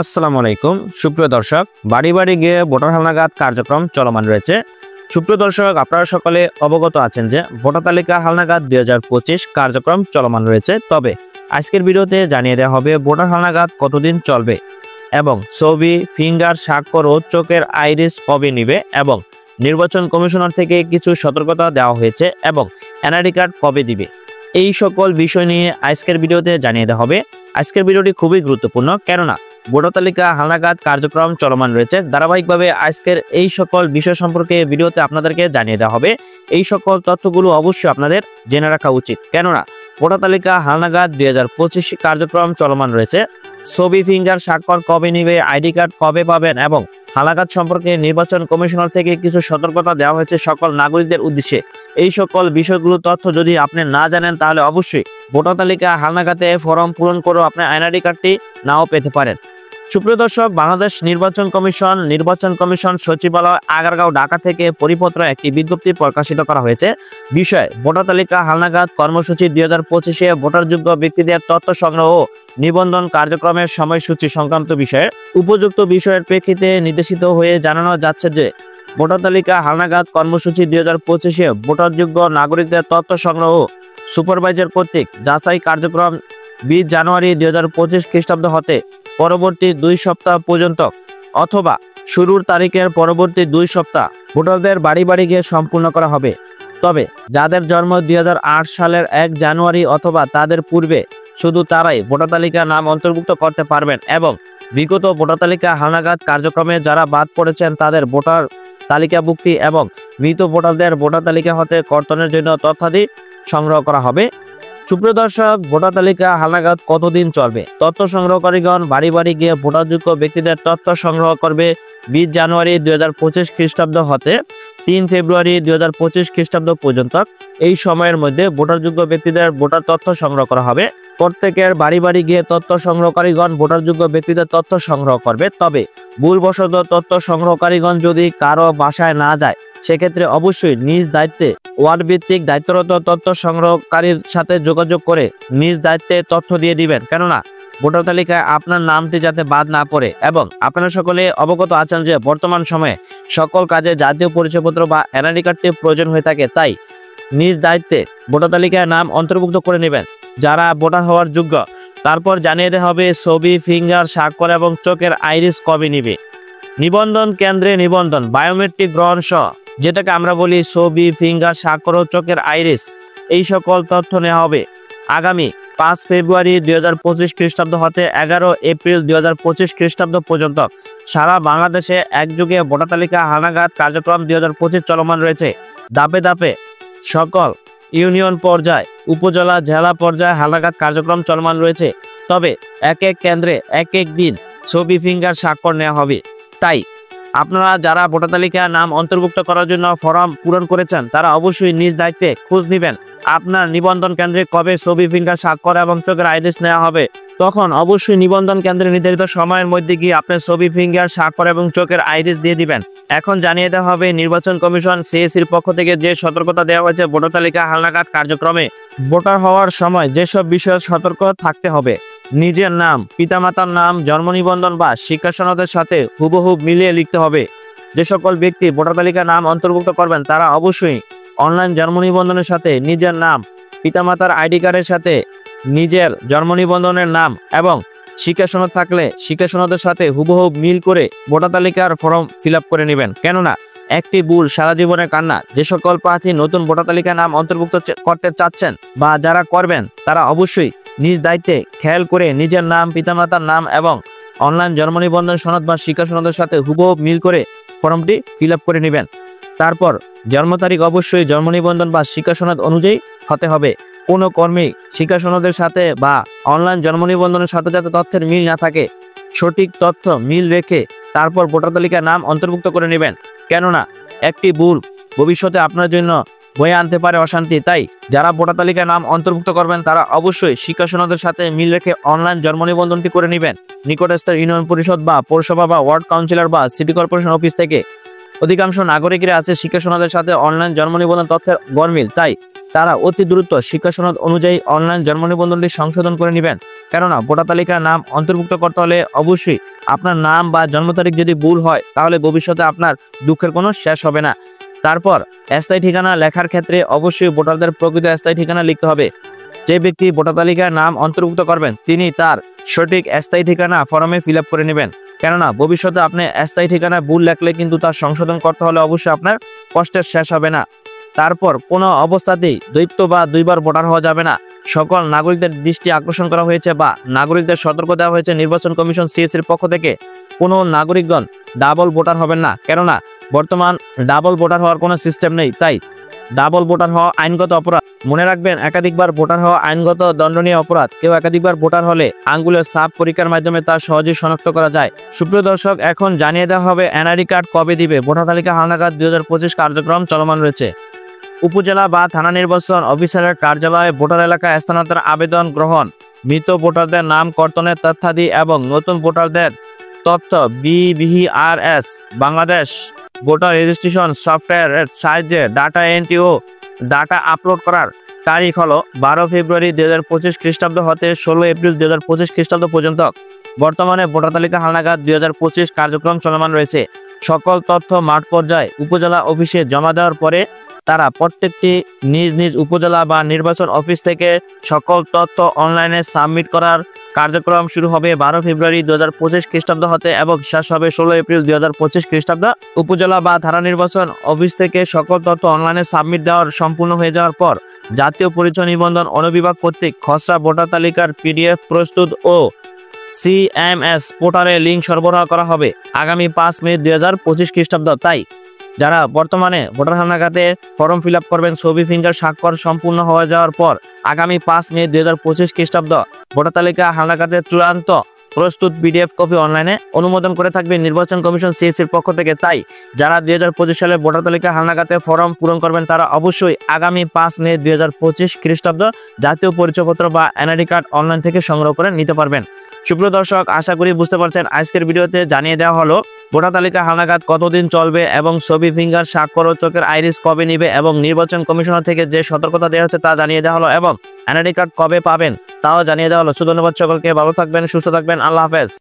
আসসালামু আলাইকুম সুপ্রিয় দর্শক, বাড়ি বাড়ি গিয়ে ভোটার হালনাগাদ কার্যক্রম চলমান রয়েছে। সুপ্রিয় দর্শক, আপনারা সকলে অবগত আছেন যে ভোটার তালিকা হালনাগাদ 2025 কার্যক্রম চলমান রয়েছে। তবে আজকের ভিডিওতে জানিয়ে দেওয়া হবে ভোটার হালনাগাদ কতদিন চলবে এবং ছবি, ফিঙ্গার, স্বাক্ষর ও চোখের আইরিস কবে নিবে এবং নির্বাচন কমিশনার থেকে কিছু সতর্কতা দেওয়া হয়েছে এবং এনআইডি কার্ড কবে দিবে। এই সকল বিষয় নিয়ে আজকের ভিডিওতে জানিয়ে দেওয়া হবে। আজকের ভিডিওটি খুবই গুরুত্বপূর্ণ, কেননা ভোটার তালিকা হালনাগাদ কার্যক্রম চলমান রয়েছে। ধারাবাহিকভাবে আজকের এই সকল বিষয় সম্পর্কে ভিডিওতে আপনাদেরকে জানিয়ে দেওয়া হবে। এই সকল তথ্যগুলো অবশ্যই আপনাদের জেনে রাখা উচিত, কেননা ভোটার তালিকা হালনাগাদ 2025 কার্যক্রম চলমান রয়েছে। ছবি, ফিঙ্গার, স্বাক্ষর কবে নিবে, আইডি কার্ড কবে পাবেন এবং হালনাগাদ সম্পর্কে নির্বাচন কমিশনার থেকে কিছু সতর্কতা দেওয়া হয়েছে সকল নাগরিকদের উদ্দেশ্যে। এই সকল বিষয়গুলো তথ্য যদি আপনি না জানেন তাহলে অবশ্যই ভোটার তালিকা হালনাগাদে ফর্ম পূরণ করেও আপনার এনআইডি কার্ডটি নাও পেতে পারেন। সুপ্রিয় দর্শক, বাংলাদেশ নির্বাচন কমিশন সচিবালয় আগারগাঁও, ঢাকা থেকে পরিপত্র একটি বিজ্ঞপ্তি প্রকাশিত করা হয়েছে। বিষয় ভোটার তালিকা হালনাগাদ কর্মসূচি 2025-এ ভোটারযোগ্য ব্যক্তিদের তথ্য সংগ্রহ ও নিবন্ধন কার্যক্রমের সময়সূচি সংক্রান্ত বিষয়ে উপযুক্ত বিষয়ের প্রেক্ষিতে নির্দেশিত হয়ে জানানো যাচ্ছে যে ভোটার তালিকা হালনাগাদ কর্মসূচি 2025-এ ভোটারযোগ্য নাগরিকদের তথ্য সংগ্রহ ও সুপারভাইজার কর্তৃক যাচাই কার্যক্রম 20 জানুয়ারি 2025 খ্রিস্টাব্দ হতে পরবর্তী 2 সপ্তাহ পর্যন্ত অথবা শুরুর তারিখের পরবর্তী 2 সপ্তাহ ভোটারদের বাড়ি বাড়ি গিয়ে সম্পূর্ণ করা হবে। তবে যাদের জন্ম 2008 সালের 1 জানুয়ারি অথবা তাদের পূর্বে শুধু তারাই ভোটার তালিকার নাম অন্তর্ভুক্ত করতে পারবেন এবং বিগত ভোটার তালিকা হালনাগাদ কার্যক্রমে যারা বাদ পড়েছেন তাদের ভোটার তালিকাভুক্তি এবং মৃত ভোটারদের ভোটার তালিকা হতে কর্তনের জন্য তথ্যাদি সংগ্রহ করা হবে। সুপ্রিয় দর্শক, ভোটার তালিকা হালনাগাদ কতদিন চলবে? তথ্য সংগ্রহকারীগণ বাড়ি বাড়ি গিয়ে ভোটারযোগ্য ব্যক্তিদের তথ্য সংগ্রহ করবে 20 জানুয়ারি 2025 খ্রিস্টাব্দ হতে 3 ফেব্রুয়ারি 2025 খ্রিস্টাব্দ পর্যন্ত। এই সময়ের মধ্যে ভোটারযোগ্য ব্যক্তিদের ভোটার তথ্য সংগ্রহ করা হবে। প্রত্যেকের বাড়ি বাড়ি গিয়ে তথ্য সংগ্রহকারীগণ ভোটারযোগ্য ব্যক্তিদের তথ্য সংগ্রহ করবে। তবে ভুলবশত তথ্য সংগ্রহকারীগণ যদি কারো বাসায় না যায় সেক্ষেত্রে অবশ্যই নিজ দায়িত্বে ওয়ার্ড ভিত্তিক দায়িত্বরত তথ্য সংগ্রহকারীর সাথে যোগাযোগ করে নিজ দায়িত্বে তথ্য দিয়ে দিবেন, কেননা ভোটার তালিকায় আপনার নামটি যাতে বাদ না পড়ে। এবং আপনারা সকলে অবগত আছেন যে বর্তমান সময়ে সকল কাজে জাতীয় পরিচয়পত্র বা এনআইডি কার্ডটি প্রয়োজন হয়ে থাকে, তাই নিজ দায়িত্বে ভোটার তালিকায় নাম অন্তর্ভুক্ত করে নেবেন যারা ভোটার হওয়ার যোগ্য। তারপর জানিয়ে দেওয়া হবে ছবি, ফিঙ্গার, স্বাক্ষর এবং চোখের আইরিস কবে নিবে। নিবন্ধন কেন্দ্রে নিবন্ধন, বায়োমেট্রিক গ্রহণ সহ যেটাকে আমরা বলি ছবি, ফিঙ্গার, স্বাক্ষর ও চোখের আইরিস, এই সকল তথ্য নেওয়া হবে আগামী 5 ফেব্রুয়ারি 2025 খ্রিস্টাব্দ হতে 11 এপ্রিল 2025 খ্রিস্টাব্দ পর্যন্ত সারা বাংলাদেশে একযোগে ভোটার তালিকা হালনাগাদ কার্যক্রম 2025 চলমান রয়েছে। ধাপে ধাপে সকল ইউনিয়ন পর্যায়ে, উপজেলা, জেলা পর্যায়ে হালনাগাদ কার্যক্রম চলমান রয়েছে। তবে এক এক কেন্দ্রে এক এক দিন ছবি, ফিঙ্গার, স্বাক্ষর নেওয়া হবে। তাই আপনারা যারা ভোটার তালিকায় নাম অন্তর্ভুক্ত করার জন্য ফর্ম পূরণ করেছেন তারা অবশ্যই নিজ দায়িত্বে খোঁজ নেবেন আপনার নিবন্ধন কেন্দ্রে কবে ছবি, ফিঙ্গার, স্বাক্ষর এবং চোখের আইরিস নেওয়া হবে। তখন অবশ্যই নিবন্ধন কেন্দ্রে নির্ধারিত সময়ের মধ্যে গিয়ে আপনার ছবি, ফিঙ্গার, স্বাক্ষর এবং চোখের আইরিস দিয়ে দিবেন। এখন জানিয়ে দেওয়া হবে নির্বাচন কমিশন সিএসির পক্ষ থেকে যে সতর্কতা দেওয়া হয়েছে ভোটার তালিকা হালনাগাদ কার্যক্রমে ভোটার হওয়ার সময় যেসব বিষয়ে সতর্ক থাকতে হবে। নিজের নাম, পিতামাতার নাম, জন্ম নিবন্ধন বা শিক্ষা সনদের সাথে হুবহু মিলিয়ে লিখতে হবে। যে সকল ব্যক্তি ভোটার তালিকার নাম অন্তর্ভুক্ত করবেন তারা অবশ্যই অনলাইন জন্ম নিবন্ধনের সাথে নিজের নাম, পিতামাতার আইডি কার্ডের সাথে নিজের জন্ম নিবন্ধনের নাম এবং শিক্ষা সনদ থাকলে শিক্ষা সনদের সাথে হুবহু মিল করে ভোটার তালিকার ফর্ম ফিল আপ করে নেবেন, কেননা একটি ভুল সারা জীবনের কান্না। যে সকল প্রার্থী নতুন ভোটার তালিকায় নাম অন্তর্ভুক্ত করতে চাচ্ছেন বা যারা করবেন তারা অবশ্যই নিজ দায়িত্বে খেয়াল করে নিজের নাম, পিতামাতার নাম এবং অনলাইন জন্ম নিবন্ধন সনদ বা শিক্ষা সনদের সাথে হুবহু মিল করে ফর্মটি ফিল আপ করে নেবেন। তারপর জন্ম তারিখ অবশ্যই জন্ম নিবন্ধন বা শিক্ষা সনদ অনুযায়ী হতে হবে। কোনো কর্মী শিক্ষা সনদের সাথে বা অনলাইন জন্ম নিবন্ধনের সাথে যাতে তথ্যের মিল না থাকে সঠিক তথ্য মিল রেখে তারপর ভোটার তালিকায় নাম অন্তর্ভুক্ত করে নেবেন, কেননা একটি ভুল ভবিষ্যতে আপনার জন্য বয়ে আনতে পারে অশান্তি। তাই যারা ভোটার তালিকায় নাম অন্তর্ভুক্ত করবেন তারা অবশ্যই শিক্ষা সনদের সাথে মিল রেখে অনলাইন জন্ম নিবন্ধনটি করে নেবেন নিকটস্থ ইউনিয়ন পরিষদ বা পৌরসভা বা ওয়ার্ড কাউন্সিলর বা সিটি কর্পোরেশন অফিস থেকে। অধিকাংশ নাগরিকরা আছে শিক্ষা সনদের সাথে অনলাইন জন্ম নিবন্ধন তথ্যের গরমিল, তাই তারা অতি দ্রুত শিক্ষা সনদ অনুযায়ী অনলাইন জন্ম নিবন্ধনটি সংশোধন করে নেবেন। কেননা ভোটার তালিকায় নাম অন্তর্ভুক্ত করতে হলে অবশ্যই আপনার নাম বা জন্ম তারিখ যদি ভুল হয় তাহলে ভবিষ্যতে আপনার দুঃখের কোনো শেষ হবে না। তারপর স্থায়ী ঠিকানা লেখার ক্ষেত্রে অবশ্যই ভোটারদের প্রকৃত স্থায়ী ঠিকানা লিখতে হবে। যে ব্যক্তি ভোটার তালিকায় নাম অন্তর্ভুক্ত করবেন তিনি তার সঠিক স্থায়ী ঠিকানা ফর্মে ফিল আপ করে নেবেন, কেননা ভবিষ্যতে আপনি স্থায়ী ঠিকানা ভুল লেখলে কিন্তু তার সংশোধন করতে হলে অবশ্যই আপনার কষ্টের শেষ হবে না। তারপর কোনো অবস্থাতেই দ্বৈত বা দুইবার ভোটার হওয়া যাবে না। সকল নাগরিকদের দৃষ্টি আকর্ষণ করা হয়েছে বা নাগরিকদের সতর্ক দেওয়া হয়েছে নির্বাচন কমিশন সিএসির পক্ষ থেকে কোনো নাগরিকগণ ডাবল ভোটার হবেন না, কেননা বর্তমান ডাবল ভোটার হওয়ার কোনো সিস্টেম নেই। তাই ডাবল ভোটার হওয়া আইনগত অপরাধ। মনে রাখবেন, একাধিকবার ভোটার হওয়া আইনগত দণ্ডনীয় অপরাধ। কেউ একাধিকবার ভোটার হলে আঙ্গুলের ছাপ পরীক্ষার মাধ্যমে তা সহজেই শনাক্ত করা যায়। সুপ্রিয় দর্শক, এখন জানিয়ে দেওয়া হবে এনআইডি কার্ড কবে দিবে। ভোটার তালিকা হালনাগাদ 2025 কার্যক্রম চলমান রয়েছে। উপজেলা বা থানা নির্বাচন অফিসারের কার্যালয়ে ভোটার এলাকায় স্থানান্তর আবেদন গ্রহণ, মৃত ভোটারদের নাম কর্তনের তথ্যাদি এবং নতুন ভোটারদের তথ্য BVRS বাংলাদেশ ভোটার রেজিস্ট্রেশন সফটওয়্যারের সাহায্যে ডাটা এন্ট্রি ও ডাটা আপলোড করার তারিখ হলো 12 ফেব্রুয়ারি 2025 খ্রিস্টাব্দ হতে 16 এপ্রিল 2025 খ্রিস্টাব্দ পর্যন্ত। বর্তমানে ভোটার তালিকা হালনাগাদ 2025 কার্যক্রম চলমান রয়েছে। সকল তথ্য মাঠ পর্যায়ে উপজেলা অফিসে জমা দেওয়ার পরে তারা প্রত্যেকটি নিজ নিজ উপজেলা বা নির্বাচন অফিস থেকে সকল তথ্য অনলাইনে সাবমিট করার কার্যক্রম শুরু হবে 12 ফেব্রুয়ারি 2025 খ্রিস্টাব্দ হতে এবং শেষ হবে 16 এপ্রিল 2025 খ্রিস্টাব্দ। উপজেলা বা থানা নির্বাচন অফিস থেকে সকল তথ্য অনলাইনে সাবমিট দেওয়ার সম্পূর্ণ হয়ে যাওয়ার পর জাতীয় পরিচয় নিবন্ধন অনুবিভাগ কর্তৃক খসড়া ভোটার তালিকার PDF প্রস্তুত ও CMS পোর্টালে লিঙ্ক সরবরাহ করা হবে আগামী 5 মে 2025 খ্রিস্টাব্দ। তাই যারা বর্তমানে ভোটার হালনাগাদে ফর্ম ফিল আপ করবেন, ছবি ফিঙ্গার স্বাক্ষর সম্পূর্ণ হয়ে যাওয়ার পর আগামী 5 মে 2025 খ্রিস্টাব্দ ভোটার তালিকা হালনাগাদের চূড়ান্ত প্রস্তুত PDF কপি অনলাইনে অনুমোদন করে থাকবে নির্বাচন কমিশন সিএসির পক্ষ থেকে। তাই যারা 2025 সালে ভোটার তালিকা হালনাগাদে ফর্ম পূরণ করবেন তারা অবশ্যই আগামী 5 মে 2025 খ্রিস্টাব্দ জাতীয় পরিচয়পত্র বা এনআইডি কার্ড অনলাইন থেকে সংগ্রহ করে নিতে পারবেন। সুপ্রিয় দর্শক, আশা করি বুঝতে পারছেন। আজকের ভিডিওতে জানিয়ে দেওয়া হলো ভোটার তালিকা হালনাগাদ কতদিন চলবে এবং ছবি ফিঙ্গার স্বাক্ষর ও চোখের আইরিস কবে নিবে এবং নির্বাচন কমিশনার থেকে যে সতর্কতা দেওয়া হচ্ছে তা জানিয়ে দেওয়া হলো এবং এনআইডি কার্ড কবে পাবেন তাও জানিয়ে দেওয়া হলো। ধন্যবাদ সকলকে, ভালো থাকবেন, সুস্থ থাকবেন, আল্লাহ হাফেজ।